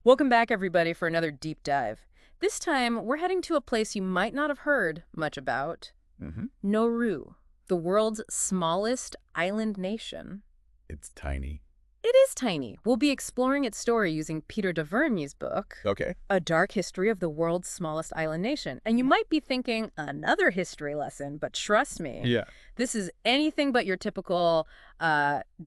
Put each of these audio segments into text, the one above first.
Welcome back, everybody, for another deep dive. This time, we're heading to a place you might not have heard much about. hmm Nauru, the world's smallest island nation. It's tiny. It is tiny. We'll be exploring its story using Peter de Vermeer's book, Okay. A Dark History of the World's Smallest Island Nation. And you might be thinking, another history lesson, but trust me, Yeah. this is anything but your typical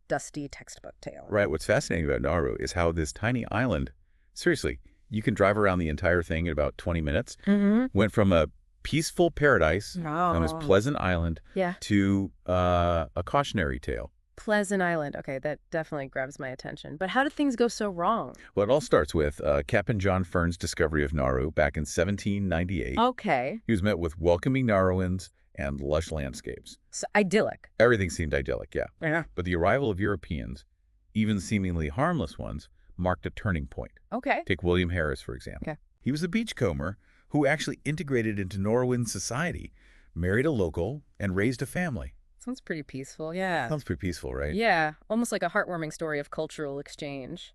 dusty textbook tale. Right. What's fascinating about Nauru is how this tiny island, seriously, you can drive around the entire thing in about 20 minutes, Mm-hmm. went from a peaceful paradise known as Oh. Pleasant Island Yeah. to a cautionary tale. Pleasant Island. Okay, that definitely grabs my attention. But how did things go so wrong? Well, it all starts with Captain John Fern's discovery of Nauru back in 1798. Okay. He was met with welcoming Nauruans and lush landscapes. So idyllic. Everything seemed idyllic, yeah. Yeah. But the arrival of Europeans, even seemingly harmless ones, marked a turning point. Okay. Take William Harris, for example. Okay. He was a beachcomber who actually integrated into Norwegian society, married a local, and raised a family. Sounds pretty peaceful. Yeah. Sounds pretty peaceful, right? Yeah, almost like a heartwarming story of cultural exchange.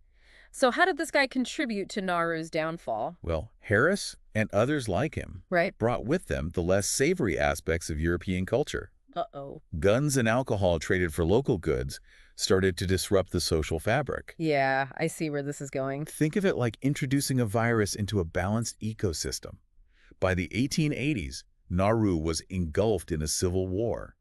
So how did this guy contribute to Nauru's downfall? Well, Harris and others like him Right? brought with them the less savory aspects of European culture. Uh-oh. Guns and alcohol traded for local goods started to disrupt the social fabric. Yeah, I see where this is going. Think of it like introducing a virus into a balanced ecosystem. By the 1880s, Nauru was engulfed in a civil war,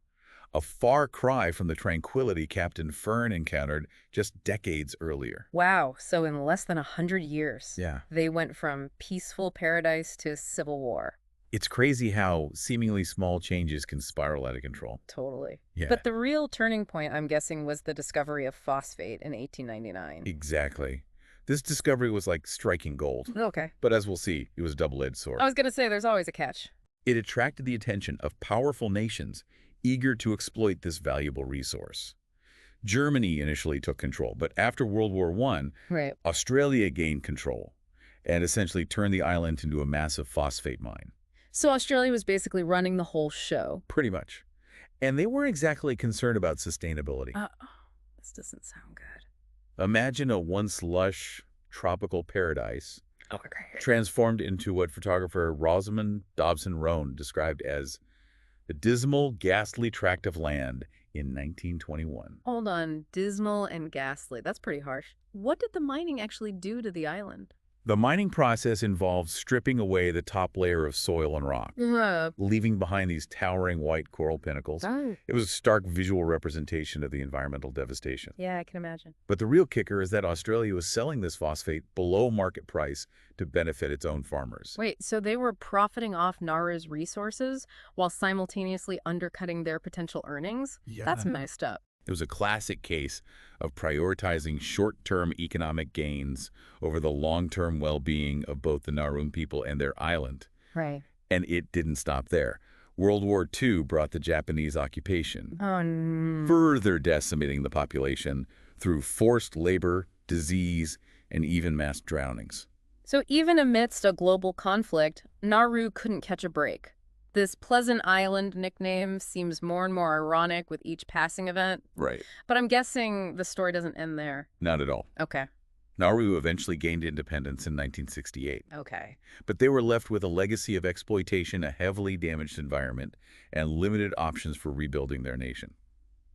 a far cry from the tranquility Captain Fern encountered just decades earlier. Wow, so in less than 100 years, Yeah. they went from peaceful paradise to civil war. It's crazy how seemingly small changes can spiral out of control. Totally. Yeah, But the real turning point, I'm guessing, was the discovery of phosphate in 1899. exactly. This discovery was like striking gold. Okay. But as we'll see, it was a double-edged sword. I was going to say there's always a catch. It attracted the attention of powerful nations eager to exploit this valuable resource. Germany initially took control, but after World War I, Right. Australia gained control and essentially turned the island into a massive phosphate mine. So Australia was basically running the whole show. Pretty much. And they weren't exactly concerned about sustainability. This doesn't sound good. Imagine a once lush tropical paradise Okay. transformed into what photographer Rosamund Dobson Roan described as the dismal, ghastly tract of land in 1921. Hold on. Dismal and ghastly. That's pretty harsh. What did the mining actually do to the island? The mining process involves stripping away the top layer of soil and rock, leaving behind these towering white coral pinnacles. Oh. It was a stark visual representation of the environmental devastation. Yeah, I can imagine. But the real kicker is that Australia was selling this phosphate below market price to benefit its own farmers. Wait, so they were profiting off Nauru's resources while simultaneously undercutting their potential earnings? Yeah. That's messed up. It was a classic case of prioritizing short-term economic gains over the long-term well-being of both the Nauruan people and their island. Right. And it didn't stop there. World War II brought the Japanese occupation, Oh, no. further decimating the population through forced labor, disease, and even mass drownings. So even amidst a global conflict, Nauru couldn't catch a break. This Pleasant Island nickname seems more and more ironic with each passing event, Right. but I'm guessing the story doesn't end there. Not at all. Okay. Nauru eventually gained independence in 1968, Okay. but they were left with a legacy of exploitation, a heavily damaged environment, and limited options for rebuilding their nation.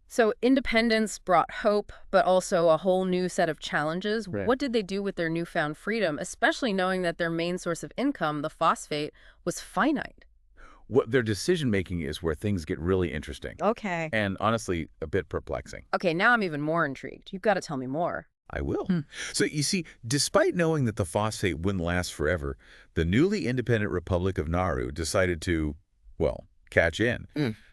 So independence brought hope, but also a whole new set of challenges. Right. What did they do with their newfound freedom, especially knowing that their main source of income, the phosphate, was finite? What their decision-making is where things get really interesting, Okay. and honestly, a bit perplexing. Okay, now I'm even more intrigued. You've got to tell me more. I will. So you see, despite knowing that the phosphate wouldn't last forever, the newly independent Republic of Nauru decided to, well, catch in.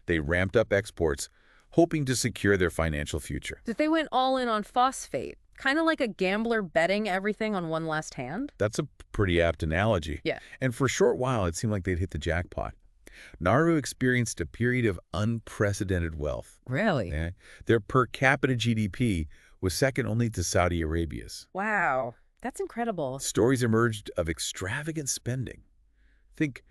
They ramped up exports, hoping to secure their financial future. That they went all in on phosphate, kind of like a gambler betting everything on one last hand? That's a pretty apt analogy. Yeah. And for a short while, it seemed like they'd hit the jackpot. Nauru experienced a period of unprecedented wealth. Really? Yeah. Their per capita GDP was second only to Saudi Arabia's. Wow. That's incredible. Stories emerged of extravagant spending. Think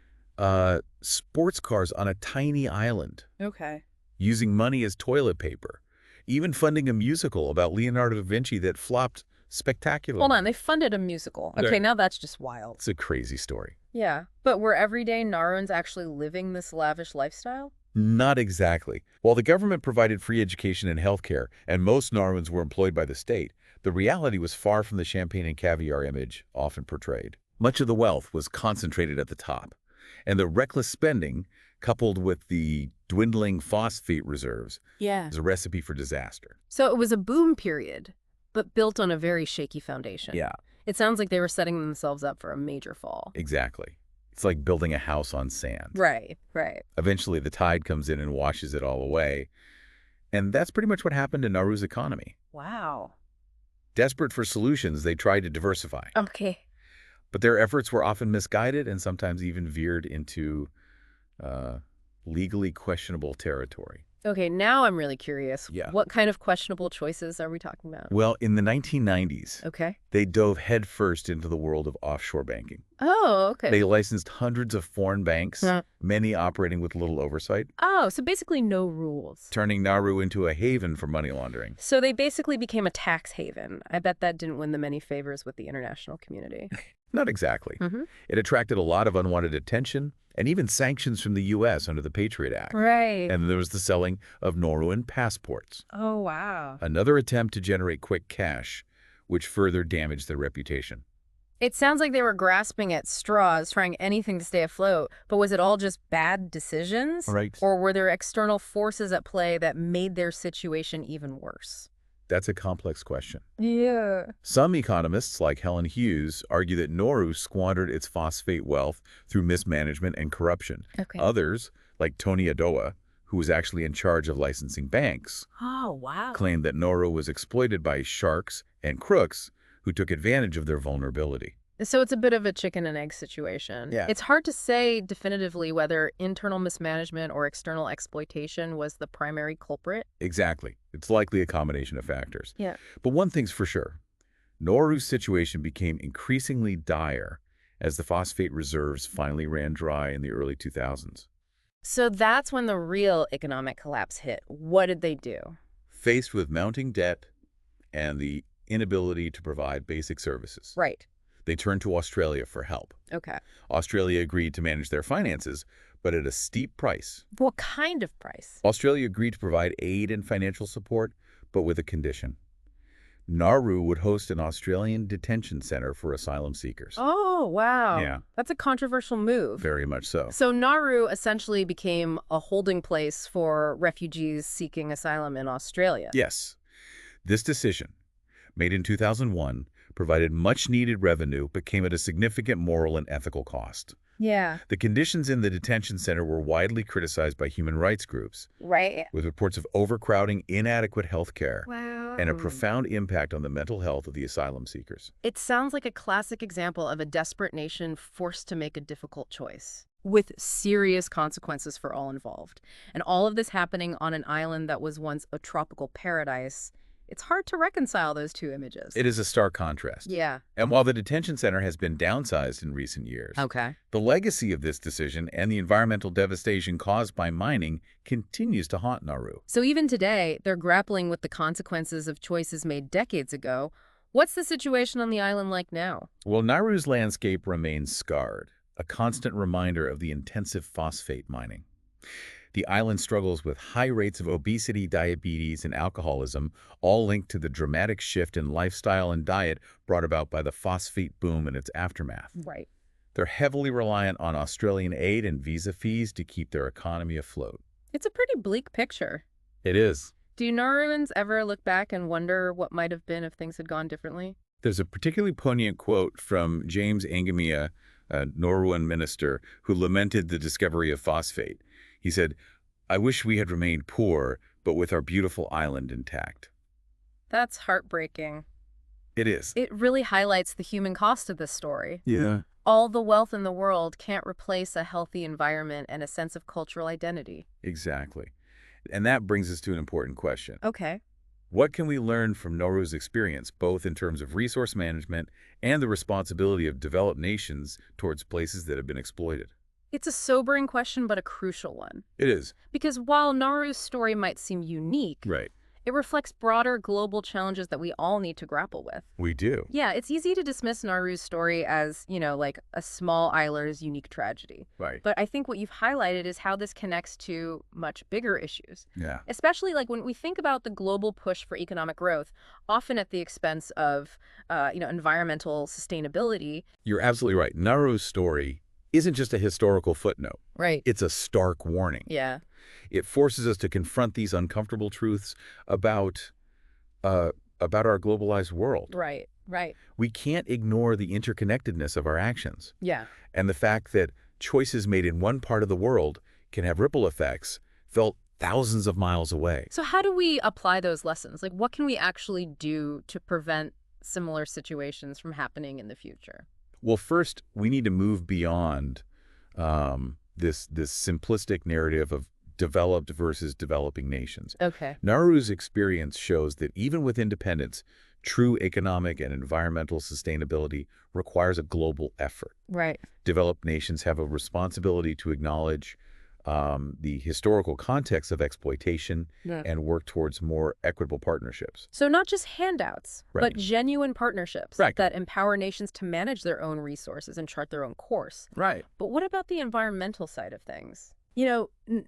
sports cars on a tiny island, Okay. using money as toilet paper, even funding a musical about Leonardo da Vinci that flopped spectacularly. Hold on, they funded a musical. Okay, Right. now that's just wild. It's a crazy story. Yeah. But were everyday Nauruans actually living this lavish lifestyle? Not exactly. While the government provided free education and healthcare, and most Nauruans were employed by the state, the reality was far from the champagne and caviar image often portrayed. Much of the wealth was concentrated at the top, and the reckless spending, coupled with the dwindling phosphate reserves, Yeah. is a recipe for disaster. So it was a boom period, but built on a very shaky foundation. Yeah, It sounds like they were setting themselves up for a major fall. exactly. It's like building a house on sand. Right, right. Eventually, the tide comes in and washes it all away, and that's pretty much what happened to Nauru's economy. Wow. Desperate for solutions, they tried to diversify. Okay. But their efforts were often misguided and sometimes even veered into legally questionable territory. Okay, now I'm really curious. Yeah. What kind of questionable choices are we talking about? Well, in the 1990s, Okay. they dove headfirst into the world of offshore banking. Oh, okay. They licensed hundreds of foreign banks, Huh. many operating with little oversight, Oh, so basically no rules. turning Nauru into a haven for money laundering. So they basically became a tax haven. I bet that didn't win them any favors with the international community. Not exactly. Mm-hmm. It attracted a lot of unwanted attention and even sanctions from the U.S. under the Patriot Act. Right. And there was the selling of Nauruan passports, Oh, wow. another attempt to generate quick cash, which further damaged their reputation. It sounds like they were grasping at straws, trying anything to stay afloat. But was it all just bad decisions? Right. Or were there external forces at play that made their situation even worse? That's a complex question. Yeah. Some economists, like Helen Hughes, argue that Nauru squandered its phosphate wealth through mismanagement and corruption. Okay. Others, like Tony Adoa, who was actually in charge of licensing banks, Oh, wow. claimed that Nauru was exploited by sharks and crooks who took advantage of their vulnerability. So it's a bit of a chicken and egg situation. Yeah. It's hard to say definitively whether internal mismanagement or external exploitation was the primary culprit. Exactly. It's likely a combination of factors. Yeah. But one thing's for sure. Nauru's situation became increasingly dire as the phosphate reserves finally ran dry in the early 2000s. So that's when the real economic collapse hit. What did they do? Faced with mounting debt and the inability to provide basic services, Right. they turned to Australia for help. Okay. Australia agreed to manage their finances, but at a steep price. What kind of price? Australia agreed to provide aid and financial support, but with a condition. Nauru would host an Australian detention center for asylum seekers. Oh, wow. Yeah. That's a controversial move. Very much so. So Nauru essentially became a holding place for refugees seeking asylum in Australia. Yes. This decision, made in 2001, provided much-needed revenue but came at a significant moral and ethical cost. Yeah. The conditions in the detention center were widely criticized by human rights groups, Right. with reports of overcrowding, inadequate health care, Wow. and a profound impact on the mental health of the asylum seekers. It sounds like a classic example of a desperate nation forced to make a difficult choice, with serious consequences for all involved. And all of this happening on an island that was once a tropical paradise. It's hard to reconcile those two images. It is a stark contrast. Yeah. And while the detention center has been downsized in recent years, Okay. the legacy of this decision and the environmental devastation caused by mining continues to haunt Nauru. So even today, they're grappling with the consequences of choices made decades ago. What's the situation on the island like now? Well, Nauru's landscape remains scarred, a constant reminder of the intensive phosphate mining. The island struggles with high rates of obesity, diabetes, and alcoholism, all linked to the dramatic shift in lifestyle and diet brought about by the phosphate boom and its aftermath. Right. They're heavily reliant on Australian aid and visa fees to keep their economy afloat. It's a pretty bleak picture. It is. Do Nauruans ever look back and wonder what might have been if things had gone differently? There's a particularly poignant quote from James Angamia, a Nauruan minister, who lamented the discovery of phosphate. He said, "I wish we had remained poor, but with our beautiful island intact." That's heartbreaking. It is. It really highlights the human cost of this story. Yeah. All the wealth in the world can't replace a healthy environment and a sense of cultural identity. Exactly. And that brings us to an important question. Okay. What can we learn from Nauru's experience, both in terms of resource management and the responsibility of developed nations towards places that have been exploited? It's a sobering question, but a crucial one. It is. Because while Nauru's story might seem unique, Right. It reflects broader global challenges that we all need to grapple with. We do. Yeah, it's easy to dismiss Nauru's story as, like a small isler's unique tragedy. Right. But I think what you've highlighted is how this connects to much bigger issues, Yeah. especially like when we think about the global push for economic growth, often at the expense of, environmental sustainability. You're absolutely right. Nauru's story isn't just a historical footnote. Right. It's a stark warning. Yeah. It forces us to confront these uncomfortable truths about our globalized world. Right. Right. We can't ignore the interconnectedness of our actions Yeah. and the fact that choices made in one part of the world can have ripple effects felt thousands of miles away. So how do we apply those lessons? Like, what can we actually do to prevent similar situations from happening in the future? Well, first, we need to move beyond this simplistic narrative of developed versus developing nations. Okay. Nauru's experience shows that even with independence, true economic and environmental sustainability requires a global effort. Right. Developed nations have a responsibility to acknowledge the historical context of exploitation Yeah. and work towards more equitable partnerships. So not just handouts, Right. but genuine partnerships Right. that empower nations to manage their own resources and chart their own course. Right. But what about the environmental side of things?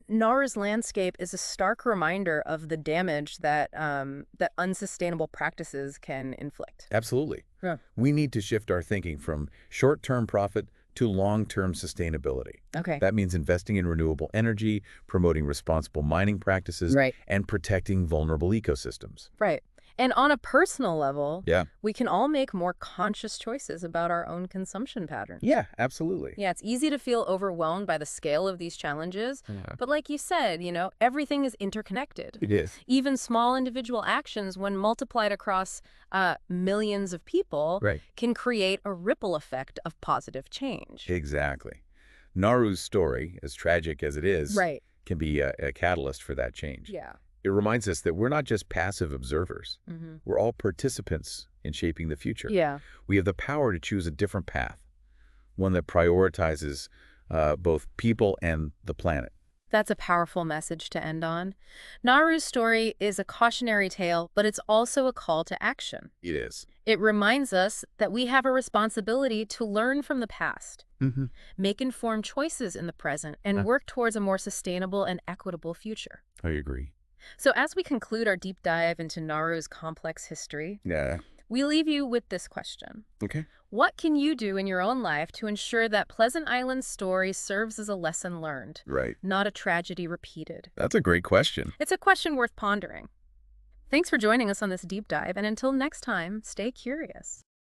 Nauru's landscape is a stark reminder of the damage that unsustainable practices can inflict. Absolutely. Yeah. We need to shift our thinking from short-term profit to long-term sustainability. Okay. That means investing in renewable energy, promoting responsible mining practices, Right. and protecting vulnerable ecosystems. Right. And on a personal level, Yeah. we can all make more conscious choices about our own consumption patterns. Yeah, absolutely. Yeah, it's easy to feel overwhelmed by the scale of these challenges. Yeah. But like you said, everything is interconnected. It is. Even small individual actions, when multiplied across millions of people, Right. can create a ripple effect of positive change. Exactly. Nauru's story, as tragic as it is, Right. can be a catalyst for that change. Yeah. It reminds us that we're not just passive observers. Mm-hmm. We're all participants in shaping the future. Yeah. We have the power to choose a different path, one that prioritizes both people and the planet. That's a powerful message to end on. Nauru's story is a cautionary tale, but it's also a call to action. It is. It reminds us that we have a responsibility to learn from the past, Mm-hmm. make informed choices in the present, and work towards a more sustainable and equitable future. I agree. So as we conclude our deep dive into Nauru's complex history, Yeah. we leave you with this question. Okay. What can you do in your own life to ensure that Pleasant Island's story serves as a lesson learned, Right. not a tragedy repeated? That's a great question. It's a question worth pondering. Thanks for joining us on this deep dive, and until next time, stay curious.